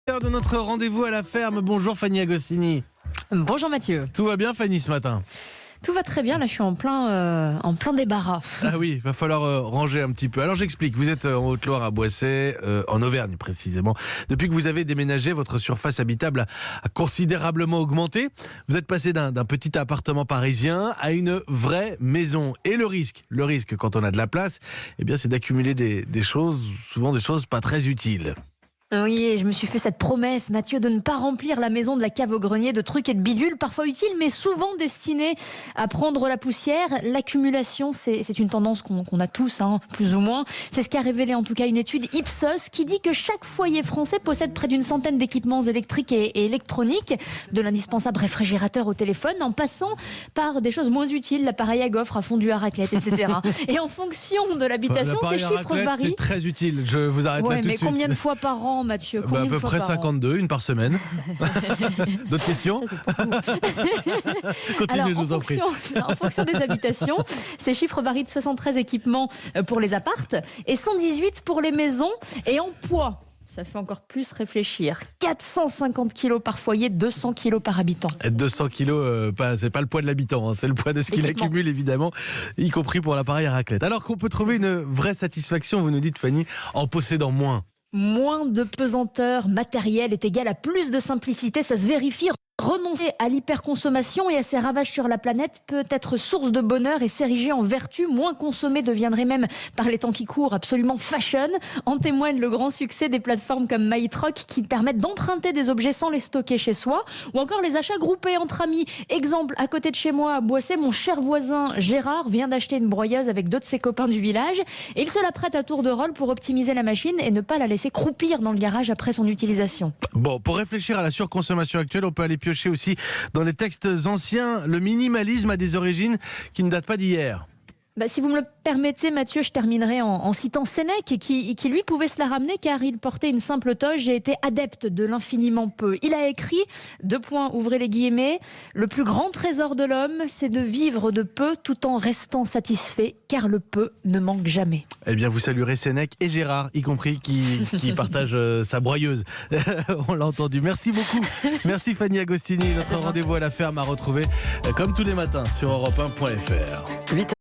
L'heure de notre rendez-vous à la ferme. Bonjour Fanny Agostini. Bonjour Mathieu. Tout va bien Fanny ce matin? Tout va très bien, là je suis en plein débarras. Ah oui, va falloir ranger un petit peu. Alors j'explique, vous êtes en Haute-Loire à Boissey, en Auvergne précisément. Depuis que vous avez déménagé, votre surface habitable a considérablement augmenté. Vous êtes passé d'un petit appartement parisien à une vraie maison. Et le risque quand on a de la place, eh bien, c'est d'accumuler des choses, souvent des choses pas très utiles. Oui, et je me suis fait cette promesse, Mathieu, de ne pas remplir la maison de la cave au grenier de trucs et de bidules, parfois utiles, mais souvent destinés à prendre la poussière. L'accumulation, c'est une tendance qu'on a tous, plus ou moins. C'est ce qu'a révélé en tout cas une étude Ipsos qui dit que chaque foyer français possède près d'une centaine d'équipements électriques et électroniques, de l'indispensable réfrigérateur au téléphone, en passant par des choses moins utiles, l'appareil à gaufres, à fondue à raclette, etc. Et en fonction de l'habitation, ces chiffres varient. C'est très utile, je vous arrête là tout de suite. Mais combien de fois par an, Mathieu? À peu près 52, une par semaine. D'autres questions? Continuez, je vous en prie. En fonction des habitations, ces chiffres varient de 73 équipements pour les appartes et 118 pour les maisons. Et en poids, ça fait encore plus réfléchir. 450 kilos par foyer, 200 kilos par habitant. 200 kilos, c'est pas le poids de l'habitant, c'est le poids de ce qu'il accumule évidemment, y compris pour l'appareil à raclette. Alors qu'on peut trouver une vraie satisfaction, vous nous dites Fanny, en possédant moins. Moins de pesanteur matérielle est égal à plus de simplicité, ça se vérifie. Renoncer à l'hyperconsommation et à ses ravages sur la planète peut être source de bonheur et s'ériger en vertu. Moins consommer deviendrait même, par les temps qui courent, absolument fashion. En témoigne le grand succès des plateformes comme MyTruck qui permettent d'emprunter des objets sans les stocker chez soi, ou encore les achats groupés entre amis. Exemple, à côté de chez moi à Boissey, mon cher voisin Gérard vient d'acheter une broyeuse avec deux de ses copains du village et il se la prête à tour de rôle pour optimiser la machine et ne pas la laisser croupir dans le garage après son utilisation. Bon, pour réfléchir à la surconsommation actuelle, on peut aller piocher aussi dans les textes anciens. Le minimalisme a des origines qui ne datent pas d'hier. Si vous me le permettez, Mathieu, je terminerai en citant Sénèque qui lui pouvait se la ramener car il portait une simple toge et était adepte de l'infiniment peu. Il a écrit, ouvrez les guillemets, le plus grand trésor de l'homme, c'est de vivre de peu tout en restant satisfait car le peu ne manque jamais. Eh bien, vous saluerez Sénèque et Gérard, y compris, qui partage sa broyeuse. On l'a entendu. Merci beaucoup. Merci Fanny Agostini. Notre rendez-vous à la ferme à retrouver comme tous les matins sur europe1.fr. 8h.